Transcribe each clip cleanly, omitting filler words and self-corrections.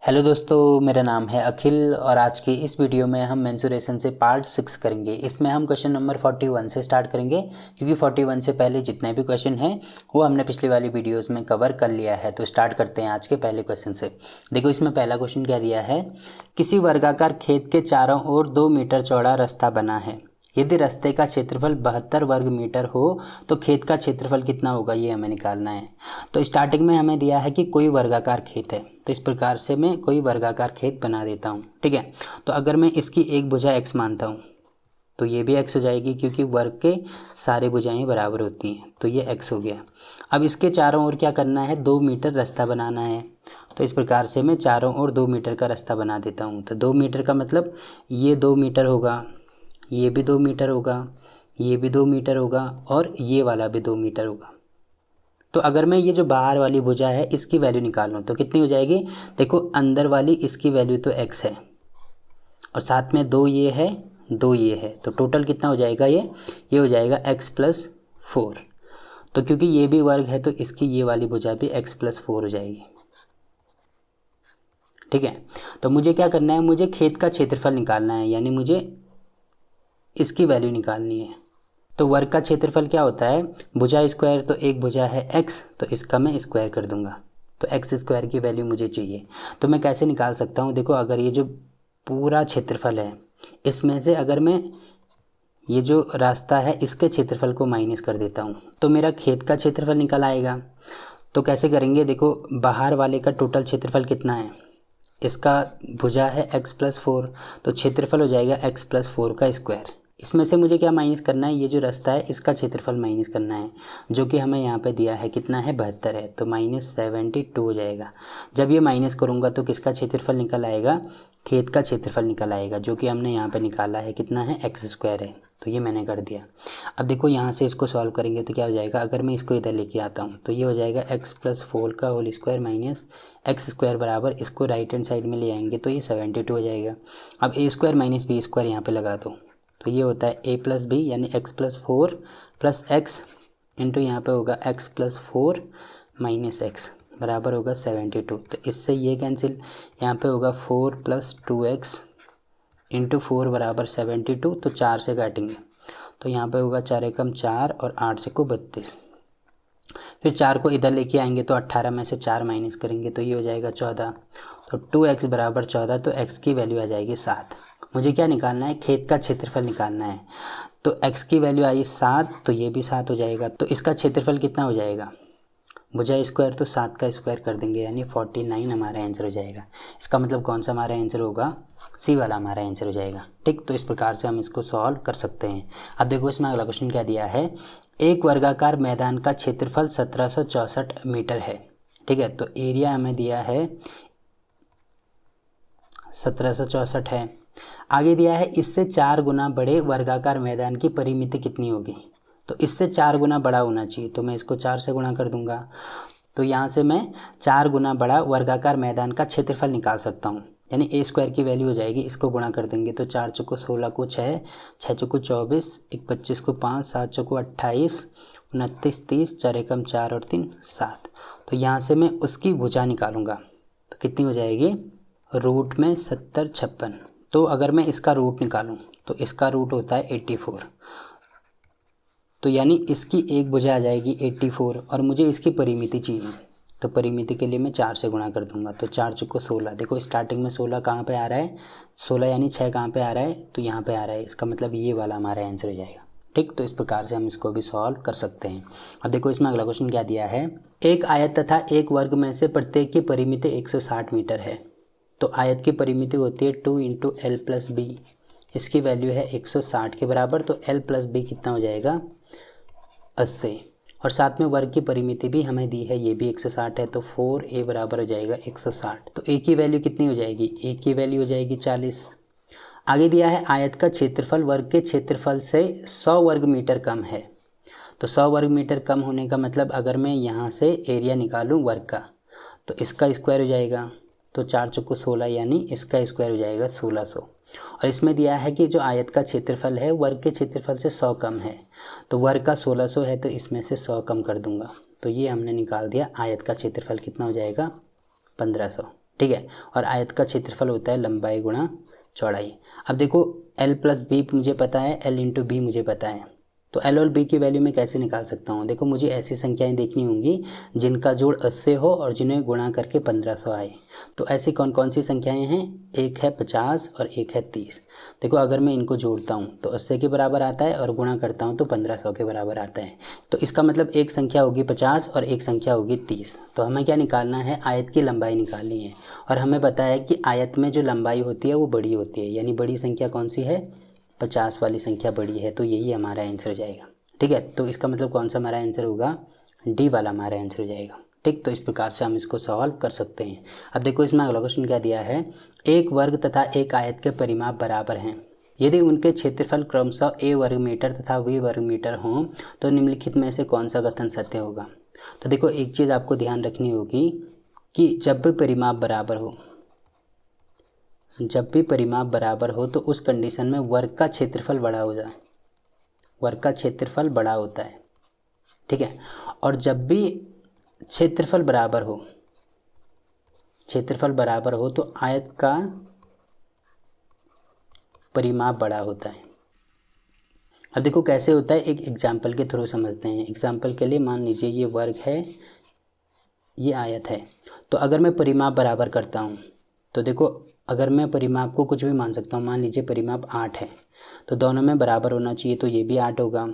Hello दोस्तों, मेरा नाम है अखिल और आज की इस वीडियो में हम मेंसुरेशन से पार्ट 6 करेंगे। इसमें हम क्वेश्चन नंबर 41 से स्टार्ट करेंगे क्योंकि 41 से पहले जितने भी क्वेश्चन हैं वो हमने पिछली वाली वीडियोस में कवर कर लिया है। तो स्टार्ट करते हैं आज के पहले क्वेश्चन से। देखो, इसमें पहला क्वेश्चन क्या दिया है, किसी वर्गाकार खेत के चारों ओर 2 मीटर चौड़ा रास्ता बना है। यदि रास्ते का क्षेत्रफल 72 वर्ग मीटर हो तो खेत का क्षेत्रफल कितना होगा, ये हमें निकालना है। तो स्टार्टिंग में हमें दिया है कि कोई वर्गाकार खेत है, तो इस प्रकार से मैं कोई वर्गाकार खेत बना देता हूँ। ठीक है, तो अगर मैं इसकी एक भुजा x मानता हूँ तो ये भी x हो जाएगी क्योंकि वर्ग के सारे भुजाएं बराबर होती हैं, तो ये x हो गया। अब इसके चारों ओर क्या करना है, 2 मीटर रास्ता बनाना है। तो इस प्रकार से मैं चारों ओर 2 मीटर का रास्ता बना देता हूँ। तो 2 मीटर का मतलब ये 2 मीटर होगा, ये भी 2 मीटर होगा, ये भी 2 मीटर होगा और ये वाला भी 2 मीटर होगा। तो अगर मैं ये जो बाहर वाली भुजा है इसकी वैल्यू निकाल लूँ तो कितनी हो जाएगी, देखो अंदर वाली इसकी वैल्यू तो x है और साथ में 2 ये है, 2 ये है, तो टोटल कितना हो जाएगा, ये हो जाएगा x+4। तो क्योंकि ये भी वर्ग है तो इसकी ये वाली भुजा भी x+4 हो जाएगी। ठीक है, तो मुझे क्या करना है, मुझे खेत का क्षेत्रफल निकालना है, यानी मुझे इसकी वैल्यू निकालनी है। तो वर्ग का क्षेत्रफल क्या होता है, भुजा स्क्वायर, तो एक भुजा है x, तो इसका मैं स्क्वायर कर दूंगा, तो x स्क्वायर की वैल्यू मुझे चाहिए। तो मैं कैसे निकाल सकता हूँ, देखो अगर ये जो पूरा क्षेत्रफल है इसमें से अगर मैं ये जो रास्ता है इसके क्षेत्रफल को माइनस कर देता हूँ तो मेरा खेत का क्षेत्रफल निकल आएगा। तो कैसे करेंगे, देखो बाहर वाले का टोटल क्षेत्रफल कितना है, इसका भुजा है x+4, तो क्षेत्रफल हो जाएगा x+4 का स्क्वायर। इसमें से मुझे क्या माइनस करना है, ये जो रास्ता है इसका क्षेत्रफल माइनस करना है, जो कि हमें यहाँ पे दिया है कितना है, 72 है, तो -72 हो जाएगा। जब ये माइनस करूँगा तो किसका क्षेत्रफल निकल आएगा, खेत का क्षेत्रफल निकल आएगा, जो कि हमने यहाँ पे निकाला है कितना है, x² है, तो ये मैंने कर दिया। अब देखो यहाँ से इसको सॉल्व करेंगे तो क्या हो जाएगा, अगर मैं इसको इधर लेके आता हूँ तो ये हो जाएगा x+4 का होल स्क्वायर माइनस x² बराबर, इसको राइट हैंड साइड में ले आएंगे तो ये 72 हो जाएगा। अब a² माइनस b² यहाँ पे लगा दो तो ये होता है a+b यानी x+4 + x इंटू यहाँ पे होगा x+4 माइनस x बराबर होगा 72। तो इससे ये कैंसिल, यहाँ पे होगा 4 + 2x इंटू 4 बराबर 72, तो 4 से काटेंगे तो यहाँ पे होगा 4 एकम 4 और 8 चौको 32। फिर 4 को इधर लेके आएंगे तो 18 में से 4 माइनस करेंगे तो ये हो जाएगा 14, तो 2x बराबर 14, तो x की वैल्यू आ जाएगी 7। मुझे क्या निकालना है, खेत का क्षेत्रफल निकालना है। तो x की वैल्यू आई 7, तो ये भी 7 हो जाएगा। तो इसका क्षेत्रफल कितना हो जाएगा, भुजा स्क्वायर तो 7 का स्क्वायर कर देंगे यानी 49 हमारा आंसर हो जाएगा। इसका मतलब कौन सा हमारा आंसर होगा, सी वाला हमारा आंसर हो जाएगा। ठीक, तो इस प्रकार से हम इसको सॉल्व कर सकते हैं। अब देखो इसमें अगला क्वेश्चन क्या दिया है, एक वर्गाकार मैदान का क्षेत्रफल 1764 मीटर है। ठीक है, तो एरिया हमें दिया है 1764 है। आगे दिया है इससे 4 गुना बड़े वर्गाकार मैदान की परिमिति कितनी होगी। तो इससे 4 गुना बड़ा होना चाहिए, तो मैं इसको 4 से गुणा कर दूंगा। तो यहाँ से मैं 4 गुना बड़ा वर्गाकार मैदान का क्षेत्रफल निकाल सकता हूँ, यानी a² की वैल्यू हो जाएगी, इसको गुणा कर देंगे तो 4 चौको 16 को 6, 6 चौको 24, 1 25 को 5, 7 चौको 28, 29 30, 4 एकम 4 और 3 7। तो यहाँ से मैं उसकी भुजा निकालूंगा तो कितनी हो जाएगी, रूट में 70 56। तो अगर मैं इसका रूट निकालूं तो इसका रूट होता है 84, तो यानी इसकी एक भुजा आ जाएगी 84 और मुझे इसकी परिमिति चाहिए। तो परिमिति के लिए मैं 4 से गुणा कर दूंगा तो 4 चौको 16। देखो स्टार्टिंग में 16 कहाँ पे आ रहा है, 16 यानी 6 कहाँ पे आ रहा है, तो यहाँ पे आ रहा है, इसका मतलब ये वाला हमारा आंसर हो जाएगा। ठीक, तो इस प्रकार से हम इसको भी सॉल्व कर सकते हैं। अब देखो इसमें अगला क्वेश्चन क्या दिया है, एक आयत तथा एक वर्ग में से प्रत्येक की परिमिति 160 मीटर है। तो आयत की परिमिति होती है 2 × l+b, इसकी वैल्यू है 160 के बराबर, तो l+b कितना हो जाएगा 80, और साथ में वर्ग की परिमिति भी हमें दी है, ये भी 160 है, तो 4a बराबर हो जाएगा 160। तो a की वैल्यू कितनी हो जाएगी, a की वैल्यू हो जाएगी 40। आगे दिया है आयत का क्षेत्रफल वर्ग के क्षेत्रफल से 100 वर्ग मीटर कम है। तो 100 वर्ग मीटर कम होने का मतलब अगर मैं यहाँ से एरिया निकालूँ वर्ग का तो इसका स्क्वायर हो जाएगा, तो 4 चौको 16 यानी इसका स्क्वायर हो जाएगा 1600। और इसमें दिया है कि जो आयत का क्षेत्रफल है वर्ग के क्षेत्रफल से 100 कम है, तो वर्ग का 1600 है तो इसमें से 100 कम कर दूंगा, तो ये हमने निकाल दिया। आयत का क्षेत्रफल कितना हो जाएगा 1500। ठीक है। और आयत का क्षेत्रफल होता है लंबाई गुणा चौड़ाई। अब देखो l प्लस बी मुझे पता है, l इंटू बी मुझे पता है, तो l और b की वैल्यू मैं कैसे निकाल सकता हूँ? देखो मुझे ऐसी संख्याएं देखनी होंगी जिनका जोड़ 80 हो और जिन्हें गुणा करके 1500 आए। तो ऐसी कौन कौन सी संख्याएं हैं? एक है 50 और एक है 30। देखो अगर मैं इनको जोड़ता हूँ तो 80 के बराबर आता है और गुणा करता हूँ तो 1500 के बराबर आता है। तो इसका मतलब एक संख्या होगी 50 और एक संख्या होगी 30। तो हमें क्या निकालना है? आयत की लंबाई निकालनी है। और हमें पता है कि आयत में जो लंबाई होती है वो बड़ी होती है, यानी बड़ी संख्या कौन सी है? 50 वाली संख्या बड़ी है, तो यही हमारा आंसर हो जाएगा। ठीक है, तो इसका मतलब कौन सा हमारा आंसर होगा? डी वाला हमारा आंसर हो जाएगा। ठीक, तो इस प्रकार से हम इसको सॉल्व कर सकते हैं। अब देखो इसमें अगला क्वेश्चन क्या दिया है, एक वर्ग तथा एक आयत के परिमाप बराबर हैं, यदि उनके क्षेत्रफल क्रमशः a वर्ग मीटर तथा v वर्ग मीटर हों तो निम्नलिखित में से कौन सा कथन सत्य होगा? तो देखो एक चीज़ आपको ध्यान रखनी होगी कि जब भी परिमाप बराबर हो तो उस कंडीशन में वर्ग का क्षेत्रफल बड़ा हो जाए, वर्ग का क्षेत्रफल बड़ा होता है। ठीक है, और जब भी क्षेत्रफल बराबर हो तो आयत का परिमाप बड़ा होता है। अब देखो कैसे होता है, एक एग्जाम्पल के थ्रू समझते हैं। एग्जाम्पल के लिए मान लीजिए ये वर्ग है, ये आयत है, तो अगर मैं परिमाप बराबर करता हूँ तो देखो अगर मैं परिमाप को कुछ भी मान सकता हूँ, मान लीजिए परिमाप 8 है तो दोनों में बराबर होना चाहिए, तो ये भी 8 होगा।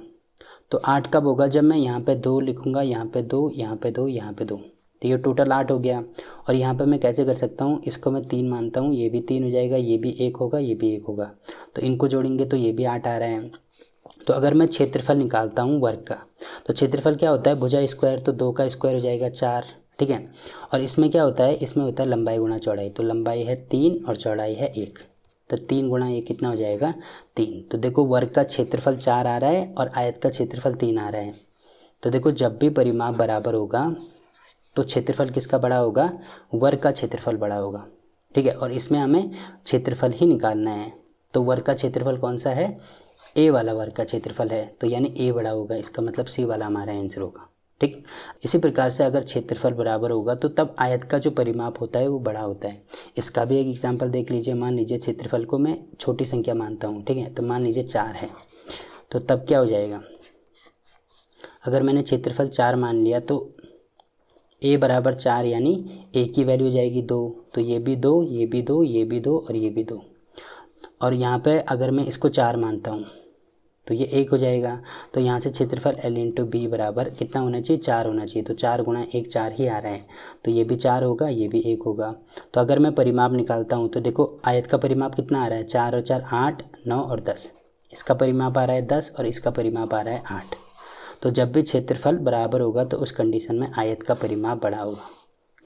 तो 8 कब होगा? जब मैं यहाँ पे 2 लिखूँगा, यहाँ पे 2, यहाँ पे 2, यहाँ पे 2, तो ये टोटल 8 हो गया। और यहाँ पे मैं कैसे कर सकता हूँ, इसको मैं 3 मानता हूँ, ये भी 3 हो जाएगा, ये भी 1 होगा, ये भी 1 होगा, तो इनको जोड़ेंगे तो ये भी 8 आ रहा है। तो अगर मैं क्षेत्रफल निकालता हूँ वर्ग का, तो क्षेत्रफल क्या होता है? भुजा स्क्वायर, तो 2 का स्क्वायर हो जाएगा 4। ठीक है, और इसमें क्या होता है? इसमें होता है लंबाई गुणा चौड़ाई, तो लंबाई है 3 और चौड़ाई है 1, तो 3 गुणा 1 कितना हो जाएगा? 3। तो देखो वर्ग का क्षेत्रफल 4 आ रहा है और आयत का क्षेत्रफल 3 आ रहा है। तो देखो जब भी परिमाप बराबर होगा तो क्षेत्रफल किसका बड़ा होगा? वर्ग का क्षेत्रफल बड़ा होगा। ठीक है, और इसमें हमें क्षेत्रफल ही निकालना है। तो वर्ग का क्षेत्रफल कौन सा है? ए वाला वर्ग का क्षेत्रफल है, तो यानी ए बड़ा होगा, इसका मतलब सी वाला हमारा आंसर होगा। ठीक, इसी प्रकार से अगर क्षेत्रफल बराबर होगा तो तब आयत का जो परिमाप होता है वो बड़ा होता है। इसका भी एक एग्जांपल देख लीजिए। मान लीजिए क्षेत्रफल को मैं छोटी संख्या मानता हूँ, ठीक है, तो मान लीजिए 4 है, तो तब क्या हो जाएगा? अगर मैंने क्षेत्रफल 4 मान लिया तो a बराबर 4 यानी a की वैल्यू हो जाएगी 2, तो ये भी 2, ये भी 2, ये भी 2 और ये भी 2। और यहाँ पे अगर मैं इसको 4 मानता हूँ तो ये 1 हो जाएगा। तो यहाँ से क्षेत्रफल l इंटू बी बराबर कितना होना चाहिए? 4 होना चाहिए। तो 4 गुणा 1 4 ही आ रहा है, तो ये भी 4 होगा, ये भी 1 होगा। तो अगर मैं परिमाप निकालता हूँ तो देखो आयत का परिमाप कितना आ रहा है? 4 और 4 8, 9 और 10। इसका परिमाप आ रहा है 10 और इसका परिमाप आ रहा है 8। तो जब भी क्षेत्रफल बराबर होगा तो उस कंडीशन में आयत का परिमाप बड़ा होगा।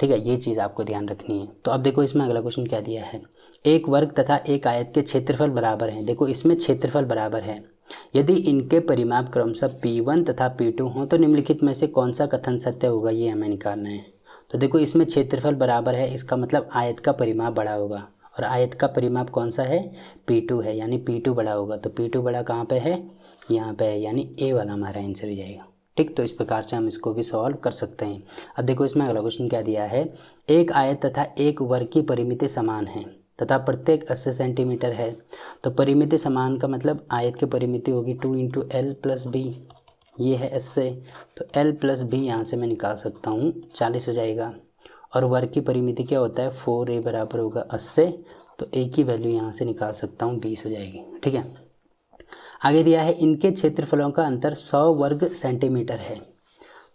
ठीक है, ये चीज़ आपको ध्यान रखनी है। तो अब देखो इसमें अगला क्वेश्चन क्या दिया है, एक वर्ग तथा एक आयत के क्षेत्रफल बराबर हैं। देखो इसमें क्षेत्रफल बराबर है, यदि इनके परिमाप क्रमशः P1 तथा P2 हों तो निम्नलिखित में से कौन सा कथन सत्य होगा? ये हमें निकालना है। तो देखो इसमें क्षेत्रफल बराबर है, इसका मतलब आयत का परिमाप बड़ा होगा, और आयत का परिमाप कौन सा है? P2 है, यानी P2 बड़ा होगा। तो P2 बड़ा कहाँ पे है? यहाँ पे है, यानी ए वाला हमारा आंसर हो जाएगा। ठीक, तो इस प्रकार से हम इसको भी सॉल्व कर सकते हैं। अब देखो इसमें अगला क्वेश्चन क्या दिया है, एक आयत तथा एक वर्ग की परिमिति समान है तथा प्रत्येक 80 सेंटीमीटर है। तो परिमिति समान का मतलब आयत की परिमिति होगी 2 इंटू एल प्लस बी, ये है 80, तो एल प्लस बी यहाँ से मैं निकाल सकता हूँ 40 हो जाएगा। और वर्ग की परिमिति क्या होता है? 4a बराबर होगा 80, तो a की वैल्यू यहाँ से निकाल सकता हूँ 20 हो जाएगी। ठीक है, आगे दिया है इनके क्षेत्रफलों का अंतर 100 वर्ग सेंटीमीटर है।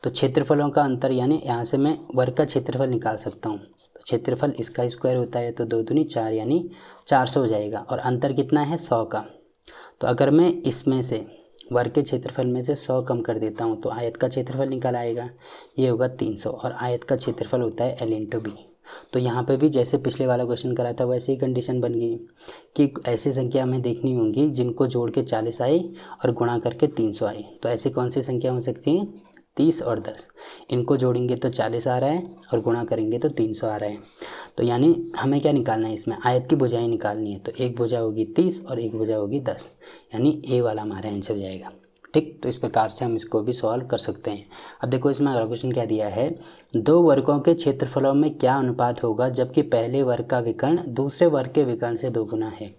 तो क्षेत्रफलों का अंतर यानी यहाँ से मैं वर्ग का क्षेत्रफल निकाल सकता हूँ। तो क्षेत्रफल इसका स्क्वायर होता है, तो 2 दूनी 4 यानी 400 हो जाएगा, और अंतर कितना है? 100 का। तो अगर मैं इसमें से वर्ग के क्षेत्रफल में से 100 कम कर देता हूँ तो आयत का क्षेत्रफल निकल आएगा, ये होगा 300, और आयत का क्षेत्रफल होता है l इंटू बी। तो यहाँ पे भी जैसे पिछले वाला क्वेश्चन करा था वैसे ही कंडीशन बन गई कि ऐसी संख्या हमें देखनी होंगी जिनको जोड़ के 40 आए और गुणा करके 300 आए। तो ऐसी कौन सी संख्या हो सकती है? 30 और 10, इनको जोड़ेंगे तो 40 आ रहा है और गुणा करेंगे तो 300 आ रहा है। तो यानी हमें क्या निकालना है? इसमें आयत की भुजाएं निकालनी है। तो एक भुजा होगी 30 और एक भुजा होगी 10, यानी ए वाला हमारा आंसर हो जाएगा। ठीक, तो इस प्रकार से हम इसको भी सॉल्व कर सकते हैं। अब देखो इसमें अगला क्वेश्चन क्या दिया है, दो वर्गों के क्षेत्रफलों में क्या अनुपात होगा जबकि पहले वर्ग का विकर्ण दूसरे वर्ग के विकर्ण से 2 गुना है।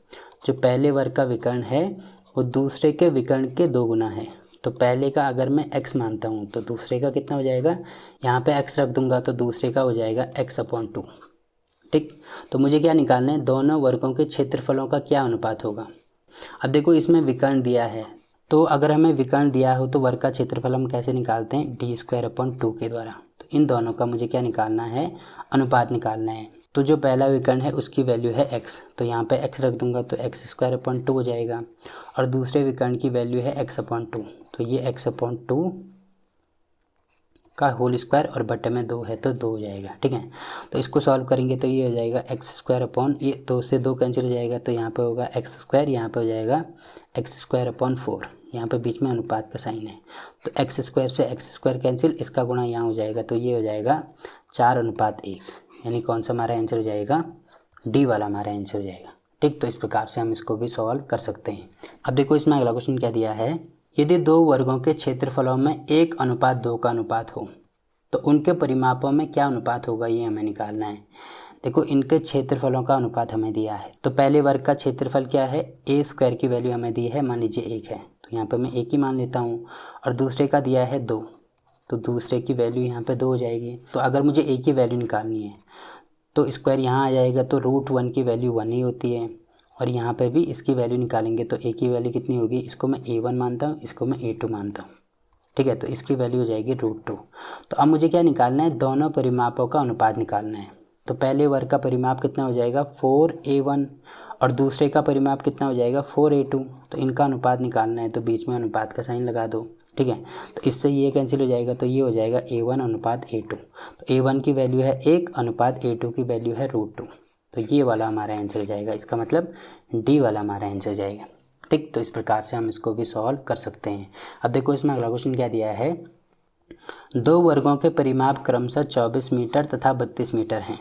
जो पहले वर्ग का विकर्ण है वो दूसरे के विकर्ण के 2 गुना है। तो पहले का अगर मैं x मानता हूँ तो दूसरे का कितना हो जाएगा, यहाँ पे x रख दूंगा तो दूसरे का हो जाएगा x/2। ठीक, तो मुझे क्या निकालना है, दोनों वर्गों के क्षेत्रफलों का क्या अनुपात होगा। अब देखो इसमें विकर्ण दिया है, तो अगर हमें विकर्ण दिया हो तो वर्ग का क्षेत्रफल हम कैसे निकालते हैं, d² के द्वारा। तो इन दोनों का मुझे क्या निकालना है, अनुपात निकालना है। तो जो पहला विकर्ण है उसकी वैल्यू है x, तो यहाँ पे x रख दूंगा तो x² हो जाएगा, और दूसरे विकर्ण की वैल्यू है x/2, तो ये x/2 का होल स्क्वायर और बटे में 2 है तो 2 हो जाएगा। ठीक है, तो इसको सॉल्व करेंगे तो ये हो जाएगा x², ये 2 से 2 कैंसिल हो जाएगा, तो यहाँ पे होगा x², यहाँ पे हो जाएगा x²/4, यहाँ पे बीच में अनुपात का साइन है, तो x² से x² कैंसिल, इसका गुणा यहाँ हो जाएगा, तो ये हो जाएगा 4:1, यानी कौन सा हमारा आंसर हो जाएगा, डी वाला हमारा आंसर हो जाएगा। ठीक, तो इस प्रकार से हम इसको भी सॉल्व कर सकते हैं। अब देखो इसमें अगला क्वेश्चन क्या दिया है, यदि दो वर्गों के क्षेत्रफलों में 1:2 का अनुपात हो तो उनके परिमापों में क्या अनुपात होगा, ये हमें निकालना है। देखो इनके क्षेत्रफलों का अनुपात हमें दिया है, तो पहले वर्ग का क्षेत्रफल क्या है, a² की वैल्यू हमें दी है, मान लीजिए 1 है, तो यहाँ पे मैं 1 ही मान लेता हूँ, और दूसरे का दिया है 2, तो दूसरे की वैल्यू यहाँ पे 2 हो जाएगी। तो अगर मुझे a की वैल्यू निकालनी है तो स्क्वायर यहाँ आ जाएगा, तो √1 की वैल्यू 1 ही होती है, और यहाँ पे भी इसकी वैल्यू निकालेंगे तो a की वैल्यू कितनी होगी, इसको मैं a1 मानता हूँ, इसको मैं a2 मानता हूँ। ठीक है, तो इसकी वैल्यू हो जाएगी √2। तो अब मुझे क्या निकालना है, दोनों परिमापों का अनुपात निकालना है। तो पहले वर्ग का परिमाप कितना हो जाएगा 4a1, और दूसरे का परिमाप कितना हो जाएगा 4a2, तो इनका अनुपात निकालना है, तो बीच में अनुपात का साइन लगा दो। ठीक है, तो इससे ये कैंसिल हो जाएगा, तो ये हो जाएगा a1:a2, तो a1 की वैल्यू है 1:a2 की वैल्यू है √2, तो ये वाला हमारा आंसर हो जाएगा, इसका मतलब डी वाला हमारा आंसर हो जाएगा। ठीक, तो इस प्रकार से हम इसको भी सॉल्व कर सकते हैं। अब देखो इसमें अगला क्वेश्चन क्या दिया है, दो वर्गों के परिमाप क्रमशः 24 मीटर तथा 32 मीटर हैं।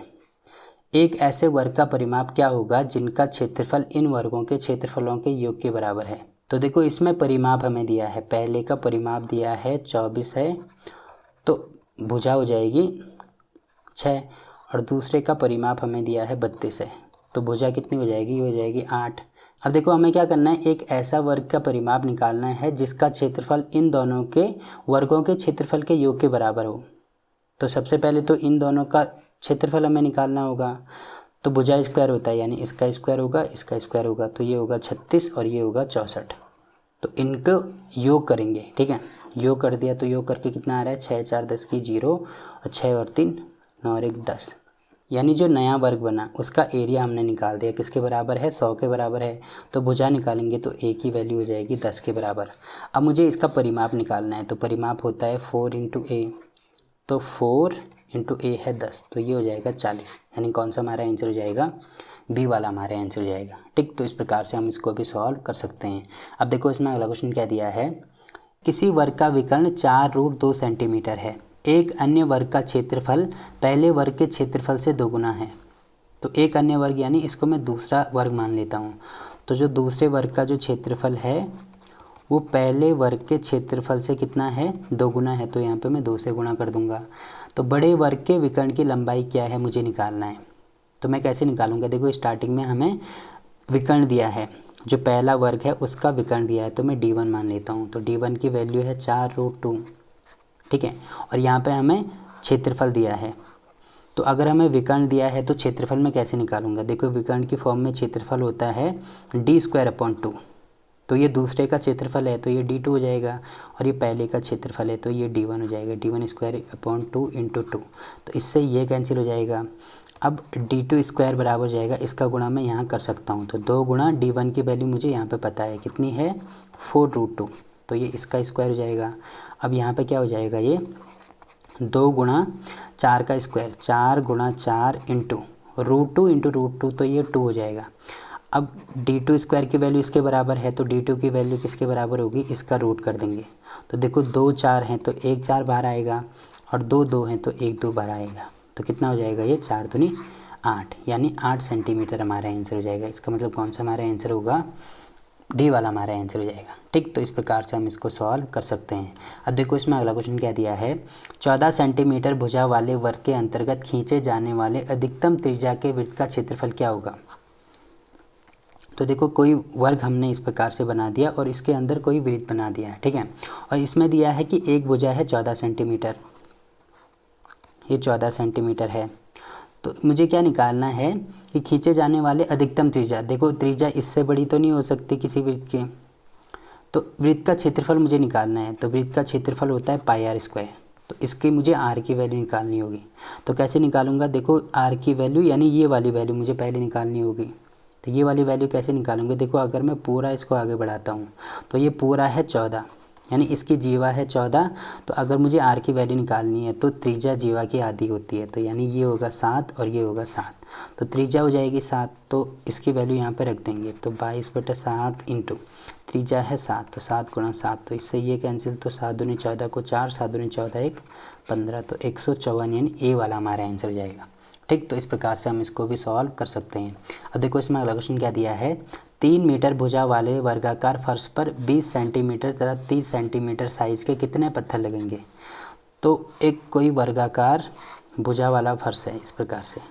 एक ऐसे वर्ग का परिमाप क्या होगा जिनका क्षेत्रफल इन वर्गों के क्षेत्रफलों के योग के बराबर है। तो देखो इसमें परिमाप हमें दिया है, पहले का परिमाप दिया है 24 है, तो भुजा हो जाएगी 6, और दूसरे का परिमाप हमें दिया है 32 है, तो भुजा कितनी हो जाएगी, ये हो जाएगी 8। अब देखो हमें क्या करना है, एक ऐसा वर्ग का परिमाप निकालना है जिसका क्षेत्रफल इन दोनों के वर्गों के क्षेत्रफल के योग के बराबर हो। तो सबसे पहले तो इन दोनों का क्षेत्रफल हमें निकालना होगा, तो भुजा स्क्वायर होता है, यानी इसका स्क्वायर होगा, इसका स्क्वायर होगा, तो ये होगा 36 और ये होगा 64, तो इनको योग करेंगे। ठीक है, योग कर दिया तो योग करके कितना आ रहा है, 6 4 10 की 0, और 6 और 3 9 और 1 10, यानी जो नया वर्ग बना उसका एरिया हमने निकाल दिया, किसके बराबर है, 100 के बराबर है, तो भुजा निकालेंगे तो a की वैल्यू हो जाएगी 10 के बराबर। अब मुझे इसका परिमाप निकालना है, तो परिमाप होता है 4 × a, तो 4 × a है 10, तो ये हो जाएगा 40, यानी कौन सा हमारा आंसर हो जाएगा, बी वाला हमारा आंसर हो जाएगा। ठीक, तो इस प्रकार से हम इसको भी सॉल्व कर सकते हैं। अब देखो इसमें अगला क्वेश्चन क्या दिया है, किसी वर्ग का विकर्ण 4√2 सेंटीमीटर है, एक अन्य वर्ग का क्षेत्रफल पहले वर्ग के क्षेत्रफल से 2 गुना है। तो एक अन्य वर्ग यानी इसको मैं दूसरा वर्ग मान लेता हूँ, तो जो दूसरे वर्ग का जो क्षेत्रफल है वो पहले वर्ग के क्षेत्रफल से कितना है, 2 गुना है, तो यहाँ पे मैं 2 से गुणा कर दूंगा। तो बड़े वर्ग के विकर्ण की लंबाई क्या है मुझे निकालना है, तो मैं कैसे निकालूंगा, देखो स्टार्टिंग में हमें विकर्ण दिया है, जो पहला वर्ग है उसका विकर्ण दिया है, तो मैं d1 मान लेता हूँ, तो d1 की वैल्यू है 4√2। ठीक है, और यहाँ पे हमें क्षेत्रफल दिया है, तो अगर हमें विकर्ण दिया है तो क्षेत्रफल में कैसे निकालूंगा, देखो विकर्ण की फॉर्म में क्षेत्रफल होता है d²/2, तो ये दूसरे का क्षेत्रफल है तो ये d2 हो जाएगा, और ये पहले का क्षेत्रफल है तो ये d1 हो जाएगा, d1² × 2, तो इससे ये कैंसिल हो जाएगा। अब d2² बराबर हो जाएगा, इसका गुणा मैं यहाँ कर सकता हूँ, तो 2 गुणा d1 की वैल्यू मुझे यहाँ पे पता है कितनी है 4√2, तो ये इसका स्क्वायर हो जाएगा। अब यहाँ पे क्या हो जाएगा, ये 2 गुणा 4 का स्क्वायर, 4 गुणा 4 × √2 तो ये 2 हो जाएगा। अब d2² की वैल्यू इसके बराबर है, तो d2 की वैल्यू किसके बराबर होगी, इसका रूट कर देंगे, तो देखो 2 4 हैं तो 1 4 बाहर आएगा, और 2 2 हैं तो 1 2 बाहर आएगा, तो कितना हो जाएगा, ये 4 दूनी 8, यानी 8 सेंटीमीटर हमारा आंसर हो जाएगा। इसका मतलब कौन सा हमारा आंसर होगा, डी वाला हमारा आंसर हो जाएगा। ठीक, तो इस प्रकार से हम इसको सॉल्व कर सकते हैं। अब देखो इसमें अगला क्वेश्चन क्या दिया है, 14 सेंटीमीटर भुजा वाले वर्ग के अंतर्गत खींचे जाने वाले अधिकतम त्रिज्या के वृत्त का क्षेत्रफल क्या होगा। तो देखो कोई वर्ग हमने इस प्रकार से बना दिया और इसके अंदर कोई वृत्त बना दिया है, ठीक है। और इसमें दिया है कि एक भुजा है 14 सेंटीमीटर, ये 14 सेंटीमीटर है। तो मुझे क्या निकालना है कि खींचे जाने वाले अधिकतम त्रिज्या, देखो त्रिज्या इससे बड़ी तो नहीं हो सकती किसी वृत्त के, तो वृत्त का क्षेत्रफल मुझे निकालना है। तो वृत्त का क्षेत्रफल होता है पाई आर स्क्वायर, तो इसकी मुझे आर की वैल्यू निकालनी होगी। तो कैसे निकालूंगा, देखो आर की वैल्यू यानी ये वाली वैल्यू मुझे पहले निकालनी होगी। तो ये वाली वैल्यू कैसे निकालूंगे, देखो अगर मैं पूरा इसको आगे बढ़ाता हूँ तो ये पूरा है 14, यानी इसकी जीवा है 14। तो अगर मुझे आर की वैल्यू निकालनी है तो त्रिज्या जीवा की आधी होती है, तो यानी ये होगा 7 और ये होगा 7, तो त्रिज्या हो जाएगी 7। तो इसकी वैल्यू यहाँ पे रख देंगे, तो 22/7 इंटू त्रिज्या है 7, तो 7 × 7, तो इससे ये कैंसिल, तो 7 दूनी 14 को 4, 7 दूनी 14 1 15, तो 154 यानी ए वाला हमारा आंसर हो जाएगा। ठीक, तो इस प्रकार से हम इसको भी सॉल्व कर सकते हैं। अब देखो इसमें अगला क्वेश्चन क्या दिया है, 3 मीटर भुजा वाले वर्गाकार फर्श पर 20 सेंटीमीटर तथा 30 सेंटीमीटर साइज के कितने पत्थर लगेंगे। तो एक कोई वर्गाकार भुजा वाला फर्श है इस प्रकार से,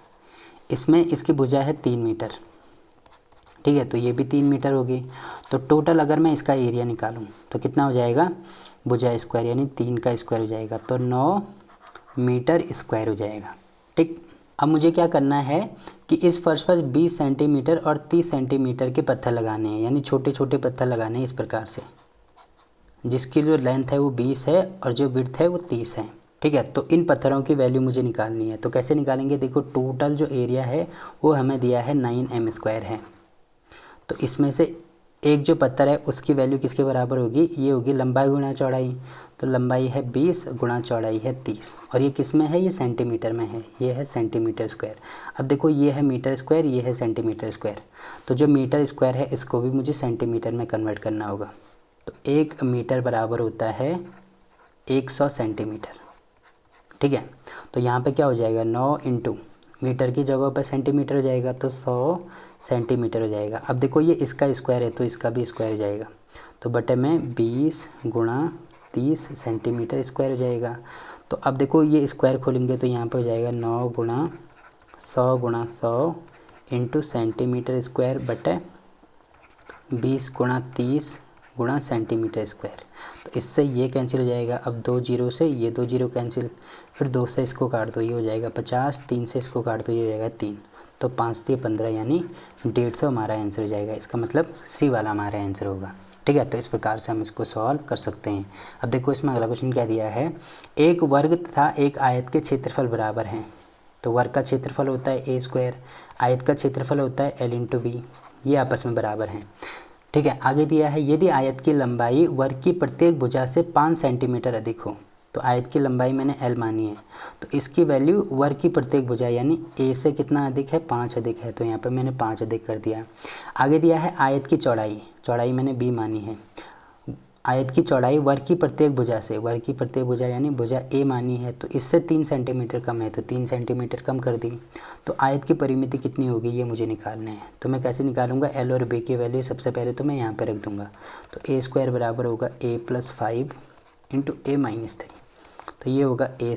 इसमें इसकी भुजा है 3 मीटर, ठीक है, तो ये भी 3 मीटर होगी। तो टोटल अगर मैं इसका एरिया निकालूं तो कितना हो जाएगा, भुजा स्क्वायर यानी 3 का स्क्वायर हो जाएगा, तो 9 मीटर स्क्वायर हो जाएगा। ठीक, अब मुझे क्या करना है कि इस फर्श पर 20 सेंटीमीटर और 30 सेंटीमीटर के पत्थर लगाने हैं, यानी छोटे छोटे पत्थर लगाने हैं इस प्रकार से, जिसकी जो लेंथ है वो 20 है और जो विड्थ है वो 30 है। ठीक है, तो इन पत्थरों की वैल्यू मुझे निकालनी है। तो कैसे निकालेंगे, देखो टोटल जो एरिया है वो हमें दिया है 9m² है। तो इसमें से एक जो पत्थर है उसकी वैल्यू किसके बराबर होगी, ये होगी लंबाई गुणा चौड़ाई। तो लंबाई है 20 गुणा चौड़ाई है 30, और ये किस में है, ये सेंटीमीटर में है, ये है सेंटीमीटर स्क्वायर। अब देखो ये है मीटर स्क्वायर, ये है सेंटीमीटर स्क्वायर, तो जो मीटर स्क्वायर है इसको भी मुझे सेंटीमीटर में कन्वर्ट करना होगा। तो 1 मीटर बराबर होता है 100 सेंटीमीटर। ठीक है, तो यहाँ पे क्या हो जाएगा, 9 इंटू मीटर की जगह पर सेंटीमीटर हो जाएगा, तो 100 सेंटीमीटर हो जाएगा। अब देखो ये इसका स्क्वायर है तो इसका भी स्क्वायर हो जाएगा, तो बटे में 20 गुणा 30 सेंटीमीटर स्क्वायर हो जाएगा। तो अब देखो ये स्क्वायर खोलेंगे तो यहाँ पे हो जाएगा 9 गुणा 100 इंटू सेंटीमीटर स्क्वायर बटे 20 गुणा 30 गुणा सेंटीमीटर स्क्वायर। तो इससे ये कैंसिल हो जाएगा, अब 2 जीरो से ये 2 जीरो कैंसिल, फिर 2 से इसको काट दो, ये हो जाएगा 50, 3 से इसको काट दो, ये हो जाएगा 3, तो 5 × 15 यानी 150 हमारा आंसर हो जाएगा। इसका मतलब सी वाला हमारा आंसर होगा। ठीक है, तो इस प्रकार से हम इसको सॉल्व कर सकते हैं। अब देखो इसमें अगला क्वेश्चन क्या दिया है, एक वर्ग तथा एक आयत के क्षेत्रफल बराबर हैं। तो वर्ग का क्षेत्रफल होता है a², आयत का क्षेत्रफल होता है l × b, ये आपस में बराबर हैं। ठीक है, आगे दिया है यदि आयत की लंबाई वर्ग की प्रत्येक भुजा से 5 सेंटीमीटर अधिक हो। तो आयत की लंबाई मैंने l मानी है, तो इसकी वैल्यू वर्ग की प्रत्येक भुजा यानी a से कितना अधिक है, 5 अधिक है, तो यहाँ पर मैंने 5 अधिक कर दिया। आगे दिया है आयत की चौड़ाई, चौड़ाई मैंने b मानी है, आयत की चौड़ाई वर्ग की प्रत्येक भुजा से, वर्ग की प्रत्येक भुजा यानी भुजा a मानी है, तो इससे 3 सेंटीमीटर कम है, तो 3 सेंटीमीटर कम कर दी। तो आयत की परिमिति कितनी होगी ये मुझे निकालना है। तो मैं कैसे निकालूंगा, l और b की वैल्यू सबसे पहले तो मैं यहाँ पे रख दूंगा। तो a² बराबर होगा a + 5 इंटू a - 3, तो ये होगा a² -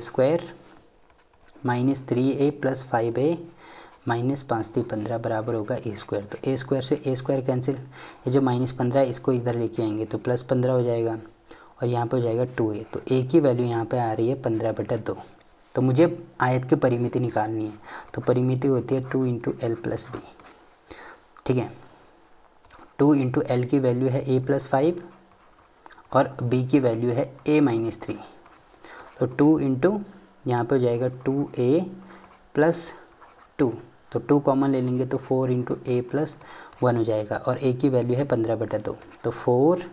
3a + 5a -5 × 15 बराबर होगा a²। तो a² से a² कैंसिल, ये जो -15 है इसको इधर लेके आएंगे तो +15 हो जाएगा, और यहाँ पे हो जाएगा 2a। तो a की वैल्यू यहाँ पे आ रही है 15/2। तो मुझे आयत की परिमिति निकालनी है, तो परिमिति होती है 2 × l + b। ठीक है, 2 × l की वैल्यू है a + 5 और b की वैल्यू है a - 3, तो 2 इंटू यहाँ पर हो जाएगा 2a + 2, तो 2 कॉमन ले लेंगे तो 4 × a + 1 हो जाएगा, और a की वैल्यू है 15/2, तो 4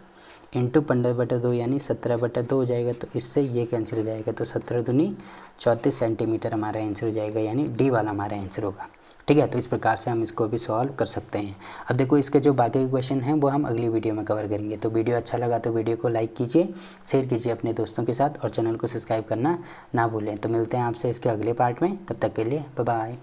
× 15/2 यानी 17/2 हो जाएगा। तो इससे ये कैंसिल हो जाएगा, तो 17 दूनी 34 सेंटीमीटर हमारा आंसर हो जाएगा, यानी डी वाला हमारा आंसर होगा। ठीक है, तो इस प्रकार से हम इसको भी सॉल्व कर सकते हैं। अब देखो इसके जो बाकी के क्वेश्चन हैं वो हम अगली वीडियो में कवर करेंगे। तो वीडियो अच्छा लगा तो वीडियो को लाइक कीजिए, शेयर कीजिए अपने दोस्तों के साथ, और चैनल को सब्सक्राइब करना ना भूलें। तो मिलते हैं आपसे इसके अगले पार्ट में, तब तक के लिए बाय बाय।